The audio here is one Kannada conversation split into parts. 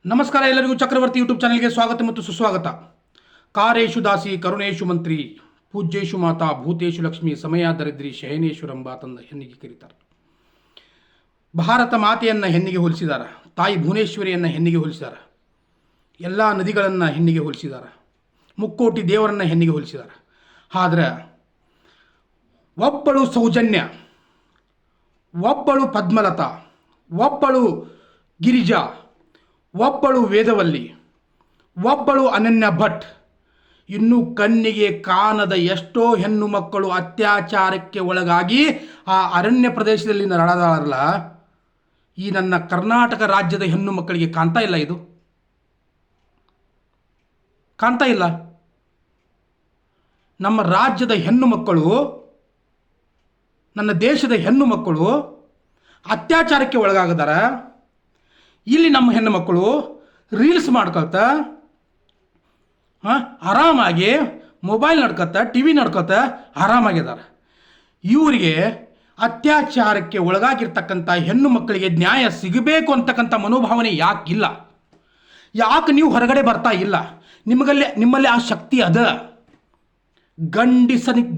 ನಮಸ್ಕಾರ ಎಲ್ಲರಿಗೂ ಚಕ್ರವರ್ತಿ ಯೂಟ್ಯೂಬ್ ಚಾನೆಲ್ಗೆ ಸ್ವಾಗತ ಮತ್ತು ಸುಸ್ವಾಗತ. ಕಾರೇಶು ದಾಸಿ ಕರುಣೇಶು ಮಂತ್ರಿ ಪೂಜ್ಯೇಶು ಮಾತಾ ಭೂತೇಶು ಲಕ್ಷ್ಮಿ ಸಮಯ ದರಿದ್ರಿ ಶಯನೇಶ್ವರಂಬ ತಂದ ಹೆಣ್ಣಿಗೆ ಕರೀತಾರೆ. ಭಾರತ ಮಾತೆಯನ್ನು ಹೆಣ್ಣಿಗೆ ಹೋಲಿಸಿದಾರ, ತಾಯಿ ಭುವನೇಶ್ವರಿಯನ್ನು ಹೆಣ್ಣಿಗೆ ಹೋಲಿಸಿದಾರ, ಎಲ್ಲ ನದಿಗಳನ್ನು ಹೆಣ್ಣಿಗೆ ಹೋಲಿಸಿದಾರ, ಮುಕ್ಕೋಟಿ ದೇವರನ್ನು ಹೆಣ್ಣಿಗೆ ಹೋಲಿಸಿದಾರ. ಆದ್ರೆ ಒಬ್ಬಳು ಸೌಜನ್ಯ, ಒಬ್ಬಳು ಪದ್ಮಲತಾ, ಒಬ್ಬಳು ಗಿರಿಜಾ, ಒಬ್ಬಳು ವೇದವಲ್ಲಿ, ಒಬ್ಬಳು ಅನನ್ಯ ಭಟ್, ಇನ್ನು ಕಣ್ಣಿಗೆ ಕಾಣದ ಎಷ್ಟೋ ಹೆಣ್ಣು ಮಕ್ಕಳು ಅತ್ಯಾಚಾರಕ್ಕೆ ಒಳಗಾಗಿ ಆ ಅರಣ್ಯ ಪ್ರದೇಶದಲ್ಲಿ ನಡೆದಾರಲ್ಲ. ಈ ನನ್ನ ಕರ್ನಾಟಕ ರಾಜ್ಯದ ಹೆಣ್ಣು ಮಕ್ಕಳಿಗೆ ಕಾಣ್ತಾ ಇಲ್ಲ, ಇದು ಕಾಣ್ತಾ ಇಲ್ಲ. ನಮ್ಮ ರಾಜ್ಯದ ಹೆಣ್ಣು ಮಕ್ಕಳು, ನನ್ನ ದೇಶದ ಹೆಣ್ಣು ಮಕ್ಕಳು ಅತ್ಯಾಚಾರಕ್ಕೆ ಒಳಗಾಗದಾರ. ಇಲ್ಲಿ ನಮ್ಮ ಹೆಣ್ಣು ಮಕ್ಕಳು ರೀಲ್ಸ್ ಮಾಡ್ಕೊಳ್ತಾ ಆರಾಮಾಗಿ ಮೊಬೈಲ್ ನಡ್ಕೊತ ಟಿ ವಿ ನಡ್ಕೊತ ಆರಾಮಾಗಿದ್ದಾರೆ. ಇವರಿಗೆ ಅತ್ಯಾಚಾರಕ್ಕೆ ಒಳಗಾಗಿರ್ತಕ್ಕಂಥ ಹೆಣ್ಣು ಮಕ್ಕಳಿಗೆ ನ್ಯಾಯ ಸಿಗಬೇಕು ಅಂತಕ್ಕಂಥ ಮನೋಭಾವನೆ ಯಾಕಿಲ್ಲ? ಯಾಕೆ ನೀವು ಹೊರಗಡೆ ಬರ್ತಾ ಇಲ್ಲ? ನಿಮ್ಮಲ್ಲಿ ಆ ಶಕ್ತಿ ಅದ.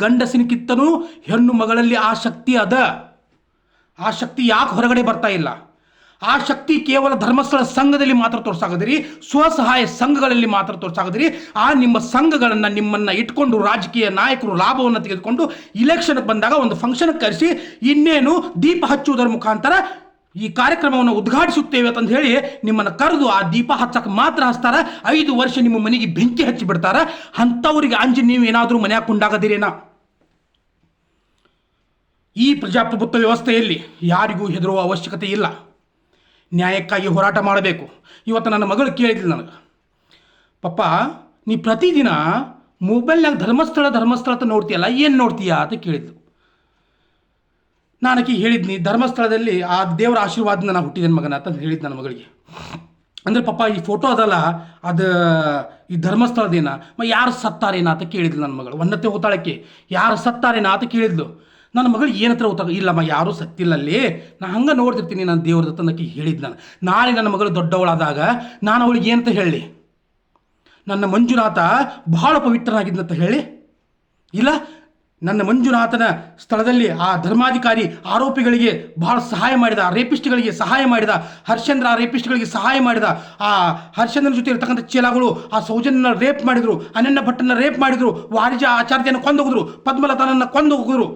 ಗಂಡಸನಿಗಿಂತನೂ ಹೆಣ್ಣು ಮಗಳಲ್ಲಿ ಆ ಶಕ್ತಿ ಅದ. ಆ ಶಕ್ತಿ ಯಾಕೆ ಹೊರಗಡೆ ಬರ್ತಾ ಇಲ್ಲ? ಆ ಶಕ್ತಿ ಕೇವಲ ಧರ್ಮಸ್ಥಳ ಸಂಘದಲ್ಲಿ ಮಾತ್ರ ತೋರಿಸಾಗದಿರಿ, ಸ್ವಸಹಾಯ ಸಂಘಗಳಲ್ಲಿ ಮಾತ್ರ ತೋರಿಸಾಗದಿರಿ. ಆ ನಿಮ್ಮ ಸಂಘಗಳನ್ನು ನಿಮ್ಮನ್ನು ಇಟ್ಕೊಂಡು ರಾಜಕೀಯ ನಾಯಕರು ಲಾಭವನ್ನು ತೆಗೆದುಕೊಂಡು ಇಲೆಕ್ಷನ್ಗೆ ಬಂದಾಗ ಒಂದು ಫಂಕ್ಷನ್ಗೆ ಕರೆಸಿ ಇನ್ನೇನು ದೀಪ ಹಚ್ಚುವುದರ ಮುಖಾಂತರ ಈ ಕಾರ್ಯಕ್ರಮವನ್ನು ಉದ್ಘಾಟಿಸುತ್ತೇವೆ ಅಂತ ಹೇಳಿ ನಿಮ್ಮನ್ನು ಕರೆದು ಆ ದೀಪ ಹಚ್ಚಕ್ಕೆ ಮಾತ್ರ ಹಚ್ತಾರ. 5 ವರ್ಷ ನಿಮ್ಮ ಮನೆಗೆ ಬೆಂಕಿ ಹಚ್ಚಿ ಬಿಡ್ತಾರ. ಅಂಥವ್ರಿಗೆ ಅಂಜಿ ನೀವು ಏನಾದರೂ ಮನೆಯಾಗ ಕುಂಡಾಗದಿರೇನಾ? ಈ ಪ್ರಜಾಪ್ರಭುತ್ವ ವ್ಯವಸ್ಥೆಯಲ್ಲಿ ಯಾರಿಗೂ ಹೆದರುವ ಅವಶ್ಯಕತೆ ಇಲ್ಲ. ನ್ಯಾಯಕ್ಕಾಗಿ ಹೋರಾಟ ಮಾಡಬೇಕು. ಇವತ್ತು ನನ್ನ ಮಗಳು ಕೇಳಿದ್ಲು ನನಗೆ, ಪಪ್ಪ ನೀ ಪ್ರತಿದಿನ ಮೊಬೈಲ್ನಾಗ ಧರ್ಮಸ್ಥಳ ಅಂತ ನೋಡ್ತೀಯಲ್ಲ, ಏನು ನೋಡ್ತೀಯಾ ಅಂತ ಕೇಳಿದ್ಲು. ನಾನಕ್ಕೆ ಹೇಳಿದ್ನಿ, ಧರ್ಮಸ್ಥಳದಲ್ಲಿ ಆ ದೇವರ ಆಶೀರ್ವಾದದಿಂದ ನಾನು ಹುಟ್ಟಿದ್ದೇನೆ ಮಗನ ಅಂತ ಹೇಳಿದ್ದು ನನ್ನ ಮಗಳಿಗೆ. ಅಂದರೆ ಪಪ್ಪ ಈ ಫೋಟೋ ಅದಲ್ಲ, ಅದು ಈ ಧರ್ಮಸ್ಥಳದೇನ ಯಾರು ಸತ್ತಾರೇನಾ ಅಂತ ಕೇಳಿದ್ಲು ನನ್ನ ಮಗಳು. ಒನ್ನತ್ತೆ ಹೋತಾಳಕ್ಕೆ ಯಾರು ಸತ್ತಾರೇನಾ ಅಂತ ಕೇಳಿದ್ಲು. ನನ್ನ ಮಗಳು ಏನತ್ರ ಗೊತ್ತಾಗ, ಇಲ್ಲಮ್ಮ ಯಾರೂ ಸತ್ತಿಲ್ಲಲ್ಲಿ, ನಾನು ಹಂಗೆ ನೋಡ್ತಿರ್ತೀನಿ ನಾನು ದೇವ್ರದ ತಂದಕ್ಕೆ ಹೇಳಿದ್ದು. ನಾಳೆ ನನ್ನ ಮಗಳು ದೊಡ್ಡವಳಾದಾಗ ನಾನು ಅವಳಿಗೆ ಏನಂತ ಹೇಳಿ, ನನ್ನ ಮಂಜುನಾಥ ಬಹಳ ಪವಿತ್ರನಾಗಿದ್ದಂತ ಹೇಳಿ? ಇಲ್ಲ, ನನ್ನ ಮಂಜುನಾಥನ ಸ್ಥಳದಲ್ಲಿ ಆ ಧರ್ಮಾಧಿಕಾರಿ ಆರೋಪಿಗಳಿಗೆ ಬಹಳ ಸಹಾಯ ಮಾಡಿದ, ರೇಪಿಸ್ಟ್ಗಳಿಗೆ ಸಹಾಯ ಮಾಡಿದ, ಹರ್ಷೇಂದ್ರ ಆ ರೇಪಿಸ್ಟ್ಗಳಿಗೆ ಸಹಾಯ ಮಾಡಿದ, ಆ ಹರ್ಷೇಂದ್ರನ ಜೊತೆ ಇರ್ತಕ್ಕಂಥ ಚೇಲಾಗಳು ಆ ಸೌಜನ್ಯನ ರೇಪ್ ಮಾಡಿದರು, ಅನನ್ಯ ಭಟ್ಟನ ರೇಪ್ ಮಾಡಿದರು, ವಾರಿಜ ಆಚಾರ್ಯನ ಕೊಂದೋಗಿದ್ರು, ಪದ್ಮಲತಾನನ್ನು ಕೊಂದೋಗಿದ್ರು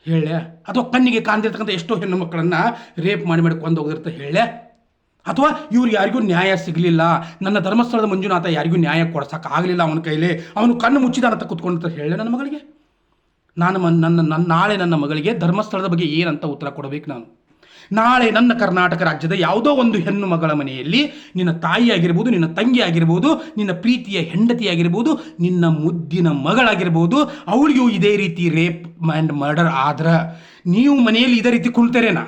ಹೇಳೆ? ಅಥವಾ ಕಣ್ಣಿಗೆ ಕಾಣ್ದಿರ್ತಕ್ಕಂಥ ಎಷ್ಟೋ ಹೆಣ್ಣು ಮಕ್ಕಳನ್ನು ರೇಪ್ ಮಾಡಿ ಕೊಂದೋಗಿರ್ತ ಹೇಳೆ? ಅಥವಾ ಇವ್ರು ಯಾರಿಗೂ ನ್ಯಾಯ ಸಿಗಲಿಲ್ಲ, ನನ್ನ ಧರ್ಮಸ್ಥಳದ ಮಂಜುನಾಥ ಯಾರಿಗೂ ನ್ಯಾಯ ಕೊಡ್ಸೋಕ್ಕಾಗಲಿಲ್ಲ ಅವನ ಕೈಲಿ, ಅವನು ಕಣ್ಣು ಮುಚ್ಚಿದಾನಂತ ಕೂತ್ಕೊಂಡಂತ ಹೇಳೆ ನನ್ನ ಮಗಳಿಗೆ? ನಾಳೆ ನನ್ನ ಮಗಳಿಗೆ ಧರ್ಮಸ್ಥಳದ ಬಗ್ಗೆ ಏನಂತ ಉತ್ತರ ಕೊಡಬೇಕು ನಾನು? ನಾಳೆ ನನ್ನ ಕರ್ನಾಟಕ ರಾಜ್ಯದ ಯಾವುದೋ ಒಂದು ಹೆಣ್ಣು ಮಗಳ ಮನೆಯಲ್ಲಿ ನಿನ್ನ ತಾಯಿ ಆಗಿರ್ಬೋದು, ನಿನ್ನ ತಂಗಿ ಆಗಿರ್ಬೋದು, ನಿನ್ನ ಪ್ರೀತಿಯ ಹೆಂಡತಿ ಆಗಿರ್ಬೋದು, ನಿನ್ನ ಮುದ್ದಿನ ಮಗಳಾಗಿರ್ಬೋದು, ಅವಳಿಗೂ ಇದೇ ರೀತಿ ರೇಪ್ ಆ್ಯಂಡ್ ಮರ್ಡರ್ ಆದ್ರೆ ನೀವು ಮನೆಯಲ್ಲಿ ಇದೇ ರೀತಿ ಕುಳ್ತೇರೇನಾ?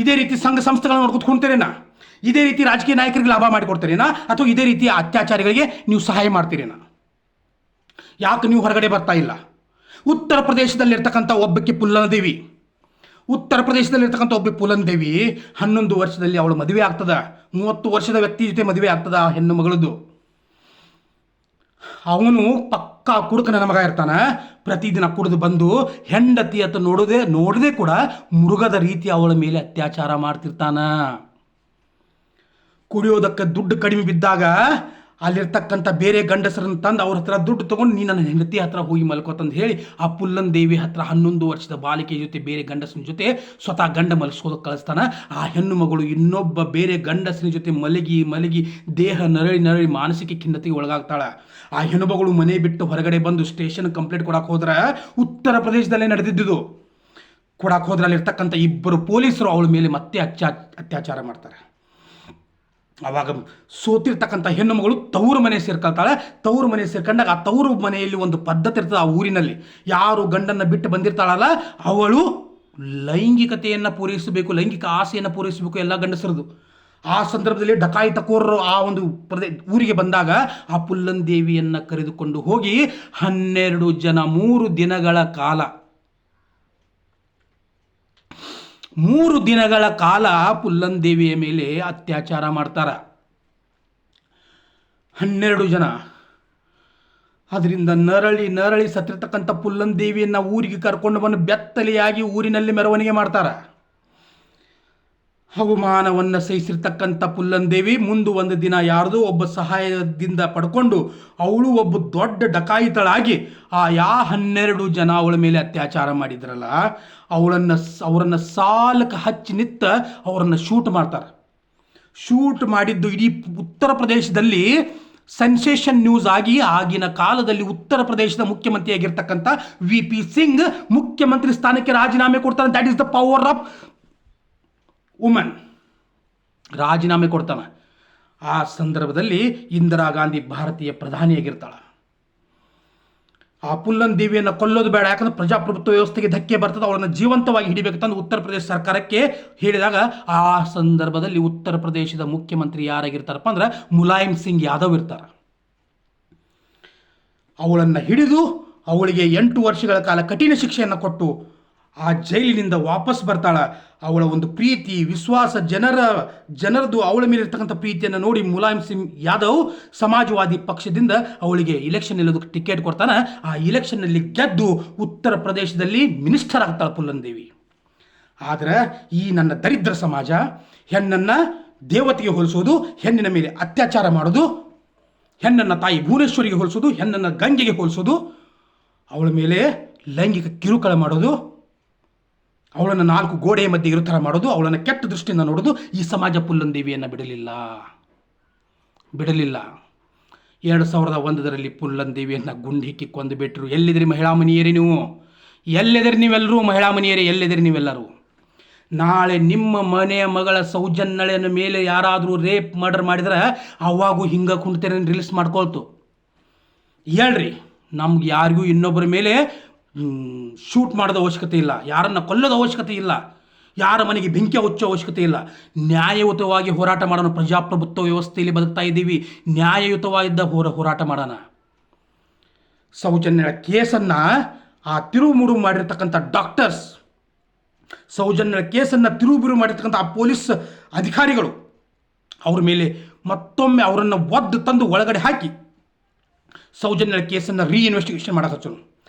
ಇದೇ ರೀತಿ ಸಂಘ ಸಂಸ್ಥೆಗಳನ್ನ ನೋಡ್ಕೊತ ಕುಣ್ತೇರೇನಾ? ಇದೇ ರೀತಿ ರಾಜಕೀಯ ನಾಯಕರಿಗೆ ಲಾಭ ಮಾಡಿಕೊಡ್ತಾರೇನಾ? ಅಥವಾ ಇದೇ ರೀತಿ ಅತ್ಯಾಚಾರಿಗಳಿಗೆ ನೀವು ಸಹಾಯ ಮಾಡ್ತೀರೇನಾ? ಯಾಕೆ ನೀವು ಹೊರಗಡೆ ಬರ್ತಾ ಇಲ್ಲ? ಉತ್ತರ ಪ್ರದೇಶದಲ್ಲಿರ್ತಕ್ಕಂಥ ಒಬ್ಬಕ್ಕೆ ಪುಲ್ಲನದೇವಿ, ಉತ್ತರ ಪ್ರದೇಶದಲ್ಲಿರ್ತಕ್ಕಂಥ ಒಬ್ಬ ಪುಲನ್ ದೇವಿ 11 ವರ್ಷದಲ್ಲಿ ಅವಳು ಮದುವೆ ಆಗ್ತದ. 30 ವರ್ಷದ ವ್ಯಕ್ತಿ ಜೊತೆ ಮದುವೆ ಆಗ್ತದ ಆ ಹೆಣ್ಣು ಮಗಳದ್ದು. ಅವನು ಪಕ್ಕಾ ಕುಡುಕನ ಮಗ ಇರ್ತಾನೆ. ಪ್ರತಿದಿನ ಕುಡಿದು ಬಂದು ಹೆಂಡತಿ ಅಂತ ನೋಡದೆ ಕೂಡ ಮೃಗದ ರೀತಿ ಅವಳ ಮೇಲೆ ಅತ್ಯಾಚಾರ ಮಾಡ್ತಿರ್ತಾನ. ಕುಡಿಯೋದಕ್ಕೆ ದುಡ್ಡು ಕಡಿಮೆ ಬಿದ್ದಾಗ ಅಲ್ಲಿರ್ತಕ್ಕಂಥ ಬೇರೆ ಗಂಡಸರನ್ನು ತಂದು ಅವ್ರ ಹತ್ರ ದುಡ್ಡು ತೊಗೊಂಡು ನೀ ನನ್ನ ಹೆಂಡತಿ ಹತ್ರ ಹೋಗಿ ಮಲ್ಕೋತಂದು ಹೇಳಿ ಆ ಪುಲ್ಲನ್ ದೇವಿ ಹತ್ರ 11 ವರ್ಷದ ಬಾಲಿಕೆ ಜೊತೆ ಬೇರೆ ಗಂಡಸನ ಜೊತೆ ಸ್ವತಃ ಗಂಡ ಮಲಗಿಸೋದಕ್ಕೆ ಕಳಿಸ್ತಾನೆ. ಆ ಹೆಣ್ಣು ಮಗಳು ಇನ್ನೊಬ್ಬ ಬೇರೆ ಗಂಡಸನ ಜೊತೆ ಮಲಗಿ ದೇಹ ನರಳಿ ಮಾನಸಿಕ ಖಿನ್ನತೆಗೆ ಒಳಗಾಗ್ತಾಳೆ. ಆ ಹೆಣ್ಣು ಮಗಳು ಮನೆ ಬಿಟ್ಟು ಹೊರಗಡೆ ಬಂದು ಸ್ಟೇಷನ್ ಕಂಪ್ಲೇಂಟ್ ಕೊಡಕ್ಕೆ ಹೋದ್ರೆ, ಉತ್ತರ ಪ್ರದೇಶದಲ್ಲೇ ನಡೆದಿದ್ದು, ಕೊಡಕ್ಕೆ ಹೋದ್ರೆ ಅಲ್ಲಿರ್ತಕ್ಕಂಥ 2 ಪೊಲೀಸರು ಅವಳ ಮೇಲೆ ಮತ್ತೆ ಅತ್ಯಾಚಾರ ಮಾಡ್ತಾರೆ. ಆವಾಗ ಸೋತಿರ್ತಕ್ಕಂಥ ಹೆಣ್ಣು ಮಗಳು ತವರು ಮನೆ ಸೇರ್ಕೊಳ್ತಾಳೆ. ತವರು ಮನೆ ಸೇರ್ಕೊಂಡಾಗ ಆ ತವರು ಮನೆಯಲ್ಲಿ ಒಂದು ಪದ್ಧತಿ ಇರ್ತದೆ. ಆ ಊರಿನಲ್ಲಿ ಯಾರು ಗಂಡನ್ನು ಬಿಟ್ಟು ಬಂದಿರ್ತಾಳಲ್ಲ ಅವಳು ಲೈಂಗಿಕತೆಯನ್ನು ಪೂರೈಸಬೇಕು, ಲೈಂಗಿಕ ಆಸೆಯನ್ನು ಪೂರೈಸಬೇಕು ಎಲ್ಲ ಗಂಡಸರದು. ಆ ಸಂದರ್ಭದಲ್ಲಿ ಡಕಾಯಿತಕೋರರು ಆ ಒಂದು ಊರಿಗೆ ಬಂದಾಗ ಆ ಪುಲ್ಲನ್ ದೇವಿಯನ್ನು ಕರೆದುಕೊಂಡು ಹೋಗಿ 12 ಜನ 3 ದಿನಗಳ ಕಾಲ 3 ದಿನಗಳ ಕಾಲ ಪುಲ್ಲನ್ ದೇವಿಯ ಮೇಲೆ ಅತ್ಯಾಚಾರ ಮಾಡ್ತಾರ. 12 ಜನ. ಅದರಿಂದ ನರಳಿ ಸತ್ತಿರ್ತಕ್ಕಂಥ ಪುಲ್ಲನ್ ದೇವಿಯನ್ನು ಊರಿಗೆ ಕರ್ಕೊಂಡು ಬಂದು ಬೆತ್ತಲೆಯಾಗಿ ಊರಿನಲ್ಲಿ ಮೆರವಣಿಗೆ ಮಾಡ್ತಾರ. ಅವಮಾನವನ್ನು ಸಹಿಸಿರ್ತಕ್ಕಂಥ ಪುಲ್ಲನ್ ದೇವಿ ಒಂದು ದಿನ ಯಾರ್ದೋ ಒಬ್ಬ ಸಹಾಯದಿಂದ ಪಡ್ಕೊಂಡು ಅವಳು ಒಬ್ಬ ದೊಡ್ಡ ಡಕಾಯಿತಳಾಗಿ ಆ 12 ಜನ ಅವಳ ಮೇಲೆ ಅತ್ಯಾಚಾರ ಮಾಡಿದ್ರಲ್ಲ ಅವರನ್ನು ಸಾಲಕ್ಕೆ ಹಚ್ಚಿ ನಿತ್ತ ಅವರನ್ನು ಶೂಟ್ ಮಾಡ್ತಾರೆ. ಶೂಟ್ ಮಾಡಿದ್ದು ಇಡೀ ಉತ್ತರ ಪ್ರದೇಶದಲ್ಲಿ ಸೆನ್ಸೇಷನ್ ನ್ಯೂಸ್ ಆಗಿ ಆಗಿನ ಕಾಲದಲ್ಲಿ ಉತ್ತರ ಪ್ರದೇಶದ ಮುಖ್ಯಮಂತ್ರಿಯಾಗಿರ್ತಕ್ಕಂಥ VP ಸಿಂಗ್ ಮುಖ್ಯಮಂತ್ರಿ ಸ್ಥಾನಕ್ಕೆ ರಾಜೀನಾಮೆ ಕೊಡ್ತಾನೆ. That is the power of woman. ರಾಜೀನಾಮೆ ಕೊಡ್ತಾನೆ. ಆ ಸಂದರ್ಭದಲ್ಲಿ ಇಂದಿರಾ ಗಾಂಧಿ ಭಾರತೀಯ ಪ್ರಧಾನಿಯಾಗಿರ್ತಾಳೆ. ಆ ಪುಲ್ಲನ್ ದೇವಿಯನ್ನು ಕೊಲ್ಲೋದು ಬೇಡ, ಯಾಕಂದ್ರೆ ಪ್ರಜಾಪ್ರಭುತ್ವ ವ್ಯವಸ್ಥೆಗೆ ಧಕ್ಕೆ ಬರ್ತದೆ, ಅವಳನ್ನು ಜೀವಂತವಾಗಿ ಹಿಡಿಬೇಕಂತ ಉತ್ತರ ಪ್ರದೇಶ ಸರ್ಕಾರಕ್ಕೆ ಹೇಳಿದಾಗ ಆ ಸಂದರ್ಭದಲ್ಲಿ ಉತ್ತರ ಪ್ರದೇಶದ ಮುಖ್ಯಮಂತ್ರಿ ಯಾರಾಗಿರ್ತಾರಪ್ಪ ಅಂದ್ರೆ ಮುಲಾಯಂ ಸಿಂಗ್ ಯಾದವ್ ಇರ್ತಾರೆ. ಅವಳನ್ನು ಹಿಡಿದು ಅವಳಿಗೆ 8 ವರ್ಷಗಳ ಕಾಲ ಕಠಿಣ ಶಿಕ್ಷೆಯನ್ನು ಕೊಟ್ಟು ಆ ಜೈಲಿನಿಂದ ವಾಪಸ್ ಬರ್ತಾಳ. ಅವಳ ಒಂದು ಪ್ರೀತಿ ವಿಶ್ವಾಸ ಜನರದು ಅವಳ ಮೇಲೆ ಇರ್ತಕ್ಕಂಥ ಪ್ರೀತಿಯನ್ನು ನೋಡಿ ಮುಲಾಯಂ ಸಿಂಗ್ ಯಾದವ್ ಸಮಾಜವಾದಿ ಪಕ್ಷದಿಂದ ಅವಳಿಗೆ ಇಲೆಕ್ಷನ್ ನಿಲ್ಲೋದಕ್ಕೆ ಟಿಕೆಟ್ ಕೊಡ್ತಾನೆ. ಆ ಇಲೆಕ್ಷನ್ನಲ್ಲಿ ಗೆದ್ದು ಉತ್ತರ ಪ್ರದೇಶದಲ್ಲಿ ಮಿನಿಸ್ಟರ್ ಆಗ್ತಾಳೆ ಪುಲ್ಲನ್ ದೇವಿ. ಆದರೆ ಈ ನನ್ನ ದರಿದ್ರ ಸಮಾಜ ಹೆಣ್ಣನ್ನು ದೇವತೆಗೆ ಹೋಲಿಸೋದು, ಹೆಣ್ಣಿನ ಮೇಲೆ ಅತ್ಯಾಚಾರ ಮಾಡೋದು, ಹೆಣ್ಣನ್ನು ತಾಯಿ ಭುವನೇಶ್ವರಿಗೆ ಹೋಲಿಸೋದು, ಹೆಣ್ಣನ್ನು ಗಂಗೆಗೆ ಹೋಲಿಸೋದು, ಅವಳ ಮೇಲೆ ಲೈಂಗಿಕ ಕಿರುಕುಳ ಮಾಡೋದು, ಅವಳನ್ನು 4 ಗೋಡೆಯ ಮಧ್ಯೆ ಇರೋ ಥರ ಮಾಡೋದು, ಅವಳನ್ನು ಕೆಟ್ಟ ದೃಷ್ಟಿಯಿಂದ ನೋಡೋದು ಈ ಸಮಾಜ ಪುಲ್ಲನ್ ದೇವಿಯನ್ನು ಬಿಡಲಿಲ್ಲ. 2001ರಲ್ಲಿ ಪುಲ್ಲನ್ ದೇವಿಯನ್ನು ಗುಂಡು ಹಿಕ್ಕಿ ಕೊಂದು ಬಿಟ್ಟರು. ಎಲ್ಲಿದ್ರಿ ಮಹಿಳಾ ಮನಿಯರೇ ನೀವು? ಎಲ್ಲಿದ್ರಿ ನೀವೆಲ್ಲರೂ ಮಹಿಳಾ ಮನಿಯರೇ? ಎಲ್ಲಿದ್ರಿ ನೀವೆಲ್ಲರೂ? ನಾಳೆ ನಿಮ್ಮ ಮನೆಯ ಮಗಳ ಸೌಜನ್ಯನ ಮೇಲೆ ಯಾರಾದರೂ ರೇಪ್ ಮರ್ಡರ್ ಮಾಡಿದ್ರೆ ಅವಾಗೂ ಹಿಂಗೆ ಕುಂಡ್ತೇನೆ ರಿಲೀಸ್ ಮಾಡ್ಕೊಳ್ತು. ಹೇಳ್ರಿ, ನಮ್ಗೆ ಯಾರಿಗೂ ಇನ್ನೊಬ್ಬರ ಮೇಲೆ ಶೂಟ್ ಮಾಡೋದ ಅವಶ್ಯಕತೆ ಇಲ್ಲ, ಯಾರನ್ನು ಕೊಲ್ಲೋದ ಅವಶ್ಯಕತೆ ಇಲ್ಲ, ಯಾರ ಮನೆಗೆ ಬೆಂಕಿ ಹಚ್ಚೋ ಅವಶ್ಯಕತೆ ಇಲ್ಲ. ನ್ಯಾಯಯುತವಾಗಿ ಹೋರಾಟ ಮಾಡೋಣ. ಪ್ರಜಾಪ್ರಭುತ್ವ ವ್ಯವಸ್ಥೆಯಲ್ಲಿ ಬದುಕ್ತಾ ಇದ್ದೀವಿ, ನ್ಯಾಯಯುತವಾಗಿದ್ದ ಹೋರಾಟ ಮಾಡೋಣ. ಸೌಜನ್ಯಳ ಕೇಸನ್ನು ಆ ತಿರುಮುರು ಮಾಡಿರ್ತಕ್ಕಂಥ ಡಾಕ್ಟರ್ಸ್, ಸೌಜನ್ಯಳ ಕೇಸನ್ನು ತಿರುಮುರು ಮಾಡಿರ್ತಕ್ಕಂಥ ಆ ಪೊಲೀಸ್ ಅಧಿಕಾರಿಗಳು ಅವ್ರ ಮೇಲೆ ಮತ್ತೊಮ್ಮೆ ಅವರನ್ನು ಒದ್ದು ತಂದು ಒಳಗಡೆ ಹಾಕಿ ಸೌಜನ್ಯಳ ಕೇಸನ್ನು ಇನ್ವೆಸ್ಟಿಗೇಷನ್ ಮಾಡೋಕೆ ಹಚ್ಚೋಣ.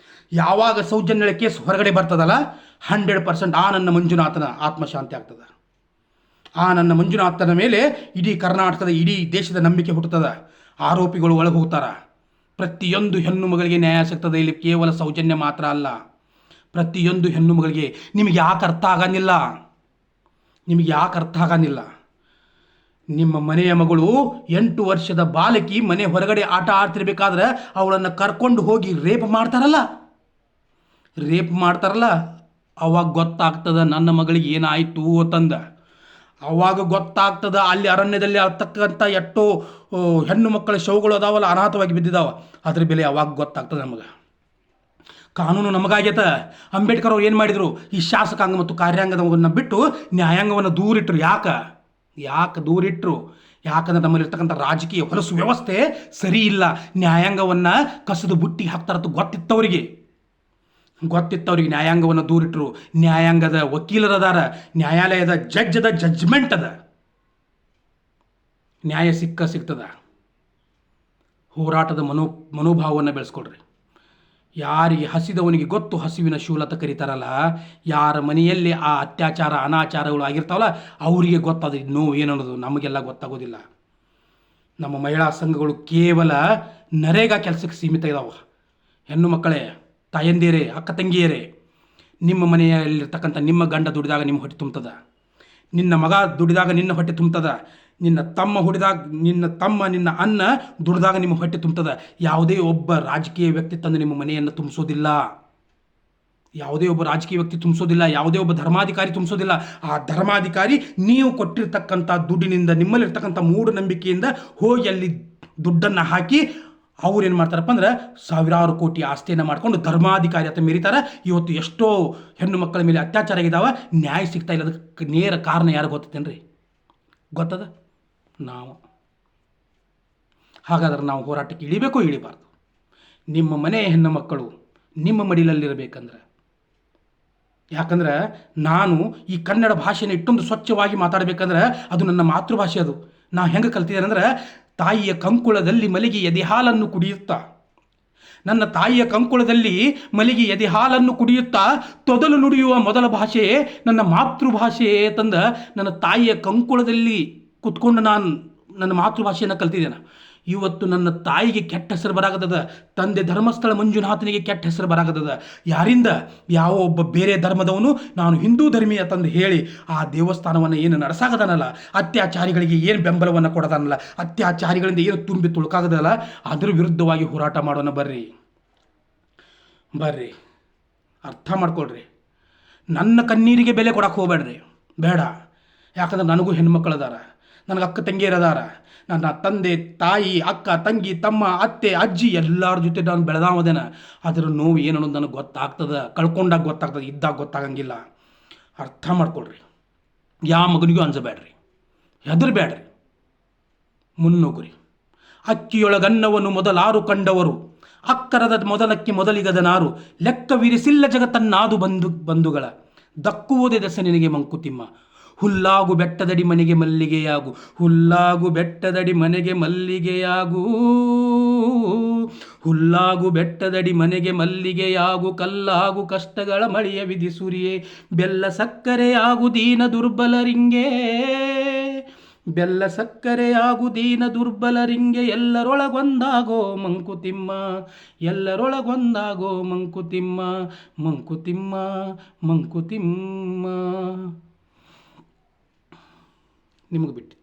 ಯಾವಾಗ ಸೌಜನ್ಯಳ ಕೇಸ್ ಹೊರಗಡೆ ಬರ್ತದಲ್ಲ 100% ಆ ನನ್ನ ಮಂಜುನಾಥನ ಆತ್ಮಶಾಂತಿ ಆಗ್ತದೆ. ಆ ನನ್ನ ಮಂಜುನಾಥನ ಮೇಲೆ ಇಡೀ ಕರ್ನಾಟಕದ ಇಡೀ ದೇಶದ ನಂಬಿಕೆ ಹುಟ್ಟುತ್ತದೆ. ಆರೋಪಿಗಳು ಒಳಗೆ ಹೋಗ್ತಾರೆ. ಪ್ರತಿಯೊಂದು ಹೆಣ್ಣು ಮಗಳಿಗೆ ನ್ಯಾಯ ಸಿಗ್ತದೆ. ಇಲ್ಲಿ ಕೇವಲ ಸೌಜನ್ಯ ಮಾತ್ರ ಅಲ್ಲ, ಪ್ರತಿಯೊಂದು ಹೆಣ್ಣು ಮಗಳಿಗೆ. ನಿಮಗೆ ಯಾಕೆ ಅರ್ಥ ಆಗಂಗಿಲ್ಲ? ನಿಮ್ಮ ಮನೆಯ ಮಗಳು 8 ವರ್ಷದ ಬಾಲಕಿ ಮನೆ ಹೊರಗಡೆ ಆಟ ಆಡ್ತಿರ್ಬೇಕಾದ್ರೆ ಅವಳನ್ನು ಕರ್ಕೊಂಡು ಹೋಗಿ ರೇಪ್ ಮಾಡ್ತಾರಲ್ಲ ಅವಾಗ ಗೊತ್ತಾಗ್ತದೆ ನನ್ನ ಮಗಳಿಗೆ ಏನಾಯಿತು ಅಂತಂದ. ಅವಾಗ ಗೊತ್ತಾಗ್ತದೆ ಅಲ್ಲಿ ಅರಣ್ಯದಲ್ಲಿ ಆಗ್ತಕ್ಕಂಥ ಎಷ್ಟೋ ಹೆಣ್ಣು ಮಕ್ಕಳ ಶವಗಳು ಅದಾವಲ್ಲ, ಅನಾಥವಾಗಿ ಬಿದ್ದಿದ್ದಾವ, ಅದ್ರ ಬೆಲೆ ಅವಾಗ ಗೊತ್ತಾಗ್ತದೆ ನಮಗೆ. ಕಾನೂನು ನಮಗಾಗ್ಯತ. ಅಂಬೇಡ್ಕರ್ ಅವ್ರು ಏನು ಮಾಡಿದರು? ಈ ಶಾಸಕಾಂಗ ಮತ್ತು ಕಾರ್ಯಾಂಗವನ್ನು ಬಿಟ್ಟು ನ್ಯಾಯಾಂಗವನ್ನು ದೂರಿಟ್ರು. ಯಾಕೆ ದೂರಿಟ್ರು? ಯಾಕಂದ್ರೆ ನಮ್ಮಲ್ಲಿರ್ತಕ್ಕಂಥ ರಾಜಕೀಯ ಹೊಲಸು ವ್ಯವಸ್ಥೆ ಸರಿ ಇಲ್ಲ. ನ್ಯಾಯಾಂಗವನ್ನು ಕಸದ ಬುಟ್ಟಿಗೆ ಹಾಕ್ತಾರತ್ತು ಗೊತ್ತಿತ್ತವ್ರಿಗೆ ನ್ಯಾಯಾಂಗವನ್ನು ದೂರಿಟ್ರು. ನ್ಯಾಯಾಂಗದ ವಕೀಲರದಾರ, ನ್ಯಾಯಾಲಯದ ಜಡ್ಜದ ಜಡ್ಜ್ಮೆಂಟ್ ಅದ, ನ್ಯಾಯ ಸಿಗ್ತದ. ಹೋರಾಟದ ಮನೋಭಾವವನ್ನು ಬೆಳೆಸ್ಕೊಡ್ರಿ. ಯಾರಿಗೆ ಹಸಿದವನಿಗೆ ಗೊತ್ತು ಹಸಿವಿನ ಶೂಲತ ಕರೀತಾರಲ್ಲ, ಯಾರ ಮನೆಯಲ್ಲಿ ಆ ಅತ್ಯಾಚಾರ ಅನಾಚಾರಗಳು ಆಗಿರ್ತಾವಲ್ಲ ಅವರಿಗೆ ಗೊತ್ತಾದ ನೋವು ಏನನ್ನೋದು. ನಮಗೆಲ್ಲ ಗೊತ್ತಾಗೋದಿಲ್ಲ. ನಮ್ಮ ಮಹಿಳಾ ಸಂಘಗಳು ಕೇವಲ ನರೇಗಾ ಕೆಲಸಕ್ಕೆ ಸೀಮಿತ ಇದ್ದಾವೆ. ಹೆಣ್ಣು ಮಕ್ಕಳೇ, ತಾಯಂದಿರೇ, ಅಕ್ಕ ತಂಗಿಯರೇ, ನಿಮ್ಮ ಮನೆಯಲ್ಲಿರ್ತಕ್ಕಂಥ ನಿಮ್ಮ ಗಂಡ ದುಡಿದಾಗ ನಿಮ್ಮ ಹೊಟ್ಟೆ ತುಂಬ್ತದ, ನಿನ್ನ ಮಗ ದುಡಿದಾಗ ನಿನ್ನ ಹೊಟ್ಟೆ ತುಂಬ್ತದ, ನಿನ್ನ ನಿನ್ನ ಅನ್ನ ದುಡಿದಾಗ ನಿಮ್ಮ ಹೊಟ್ಟೆ ತುಂಬ್ತದ. ಯಾವುದೇ ಒಬ್ಬ ರಾಜಕೀಯ ವ್ಯಕ್ತಿ ತಂದು ನಿಮ್ಮ ಮನೆಯನ್ನು ತುಂಬಿಸೋದಿಲ್ಲ. ಯಾವುದೇ ಒಬ್ಬ ಧರ್ಮಾಧಿಕಾರಿ ತುಂಬಿಸೋದಿಲ್ಲ. ಆ ಧರ್ಮಾಧಿಕಾರಿ ನೀವು ಕೊಟ್ಟಿರ್ತಕ್ಕಂಥ ದುಡ್ಡಿನಿಂದ, ನಿಮ್ಮಲ್ಲಿರ್ತಕ್ಕಂಥ ಮೂಢನಂಬಿಕೆಯಿಂದ ಹೋಗಿ ಅಲ್ಲಿ ದುಡ್ಡನ್ನು ಹಾಕಿ ಅವ್ರೇನು ಮಾಡ್ತಾರಪ್ಪ ಅಂದ್ರೆ ಸಾವಿರಾರು ಕೋಟಿ ಆಸ್ತಿಯನ್ನು ಮಾಡ್ಕೊಂಡು ಧರ್ಮಾಧಿಕಾರಿ ಅಂತ ಮೆರೀತಾರೆ. ಇವತ್ತು ಎಷ್ಟೋ ಹೆಣ್ಣು ಮಕ್ಕಳ ಮೇಲೆ ಅತ್ಯಾಚಾರ ಆಗಿದ್ದಾವೆ, ನ್ಯಾಯ ಸಿಗ್ತಾ ಇಲ್ಲ. ಅದಕ್ಕೆ ನೇರ ಕಾರಣ ಯಾರು ಗೊತ್ತೇನ್ರಿ? ಗೊತ್ತದ ನಾವು. ಹಾಗಾದ್ರೆ ನಾವು ಹೋರಾಟಕ್ಕೆ ಇಳಿಬಾರ್ದು? ನಿಮ್ಮ ಮನೆಯ ಹೆಣ್ಣು ಮಕ್ಕಳು ನಿಮ್ಮ ಮಡಿಲಲ್ಲಿರಬೇಕಂದ್ರೆ ಯಾಕಂದ್ರೆ ನಾನು ಈ ಕನ್ನಡ ಭಾಷೆನ ಇಷ್ಟೊಂದು ಸ್ವಚ್ಛವಾಗಿ ಮಾತಾಡಬೇಕಂದ್ರೆ ಅದು ನನ್ನ ಮಾತೃಭಾಷೆ. ಅದು ನಾ ಹೆಂಗೆ ಕಲ್ತಿದ್ದೇನೆ ಅಂದ್ರೆ, ತಾಯಿಯ ಕಂಕುಳದಲ್ಲಿ ಮಲಗಿ ಎದೆ ಹಾಲನ್ನು ಕುಡಿಯುತ್ತಾ, ನನ್ನ ತಾಯಿಯ ಕಂಕುಳದಲ್ಲಿ ಮಲಗಿ ಎದೆ ಹಾಲನ್ನು ಕುಡಿಯುತ್ತಾ ತೊದಲು ನುಡಿಯುವ ಮೊದಲ ಭಾಷೆ ನನ್ನ ಮಾತೃಭಾಷೆ ತಂದ ನನ್ನ ತಾಯಿಯ ಕಂಕುಳದಲ್ಲಿ ಕುತ್ಕೊಂಡು ನಾನು ನನ್ನ ಮಾತೃಭಾಷೆಯನ್ನು ಕಲ್ತಿದ್ದೇನೆ. ಇವತ್ತು ನನ್ನ ತಾಯಿಗೆ ಕೆಟ್ಟ ಹೆಸರು ಬರಾಗದ, ತಂದೆ ಧರ್ಮಸ್ಥಳ ಮಂಜುನಾಥನಿಗೆ ಕೆಟ್ಟ ಹೆಸರು ಬರಾಗದ. ಯಾರಿಂದ? ಯಾವ ಒಬ್ಬ ಬೇರೆ ಧರ್ಮದವನು ನಾನು ಹಿಂದೂ ಧರ್ಮೀಯ ತಂದು ಹೇಳಿ ಆ ದೇವಸ್ಥಾನವನ್ನು ಏನು ನಡೆಸಾಗದನಲ್ಲ, ಅತ್ಯಾಚಾರಿಗಳಿಗೆ ಏನು ಬೆಂಬಲವನ್ನು ಕೊಡೋದನ್ನಲ್ಲ, ಅತ್ಯಾಚಾರಿಗಳಿಂದ ಏನು ತುಂಬಿ ತುಳುಕಾಗದಲ್ಲ, ಅದ್ರ ವಿರುದ್ಧವಾಗಿ ಹೋರಾಟ ಮಾಡೋಣ. ಬರ್ರಿ ಬರ್ರಿ, ಅರ್ಥ ಮಾಡ್ಕೊಳ್ರಿ. ನನ್ನ ಕಣ್ಣೀರಿಗೆ ಬೆಲೆ ಕೊಡಕ್ಕೆ ಹೋಗ್ಬೇಡ್ರಿ, ಬೇಡ. ಯಾಕಂದ್ರೆ ನನಗೂ ಹೆಣ್ಮಕ್ಳದಾರ, ನನಗೆ ಅಕ್ಕ ತಂಗಿಯರದಾರ. ನನ್ನ ತಂದೆ ತಾಯಿ ಅಕ್ಕ ತಂಗಿ ತಮ್ಮ ಅತ್ತೆ ಅಜ್ಜಿ ಎಲ್ಲರ ಜೊತೆ ನಾನು ಬೆಳೆದಾವದೇನ. ಅದರ ನೋವು ಏನು ಅನ್ನೋದು ನನಗೆ ಗೊತ್ತಾಗ್ತದೆ, ಕಳ್ಕೊಂಡಾಗ ಗೊತ್ತಾಗ್ತದೆ, ಇದ್ದಾಗ ಗೊತ್ತಾಗಂಗಿಲ್ಲ. ಅರ್ಥ ಮಾಡ್ಕೊಳ್ರಿ. ಯಾವ ಮಗನಿಗೂ ಅಂಜಬೇಡ್ರಿ, ಹೆದರ್ಬೇಡ್ರಿ, ಮುನ್ನುಗ್ರಿ. ಅಕ್ಕಿಯೊಳಗನ್ನವನ್ನು ಮೊದಲಾರು ಕಂಡವರು, ಅಕ್ಕರದ ಮೊದಲಕ್ಕೆ ಮೊದಲಿಗದ ನಾರು, ಲೆಕ್ಕವಿರಿಸಿಲ್ಲ ಜಗತ್ತನ್ನಾದು ಬಂಧುಗಳ, ದಕ್ಕುವುದೇ ದಸನಿಗೆ ಮಂಕುತಿಮ್ಮ. ಹುಲ್ಲಾಗು ಬೆಟ್ಟದಡಿ ಮನೆಗೆ ಮಲ್ಲಿಗೆಯಾಗು, ಹುಲ್ಲಾಗು ಬೆಟ್ಟದಡಿ ಮನೆಗೆ ಮಲ್ಲಿಗೆಯಾಗು, ಹುಲ್ಲಾಗು ಬೆಟ್ಟದಡಿ ಮನೆಗೆ ಮಲ್ಲಿಗೆಯಾಗು, ಕಲ್ಲಾಗು ಕಷ್ಟಗಳ ಮಳೆಯ ವಿಧಿ ಸುರಿಯೇ, ಬೆಲ್ಲ ಸಕ್ಕರೆಯಾಗು ದೀನ ದುರ್ಬಲರಿಂಗೆ, ಬೆಲ್ಲ ಸಕ್ಕರೆಯಾಗು ದೀನ ದುರ್ಬಲರಿಂಗೆ, ಎಲ್ಲರೊಳಗೊಂದಾಗೋ ಮಂಕುತಿಮ್ಮ, ಎಲ್ಲರೊಳಗೊಂದಾಗೋ ಮಂಕುತಿಮ್ಮ, ಮಂಕುತಿಮ್ಮ ಮಂಕುತಿಮ್ಮ. ನಿಮಗೆ ಬಿಟ್ಟು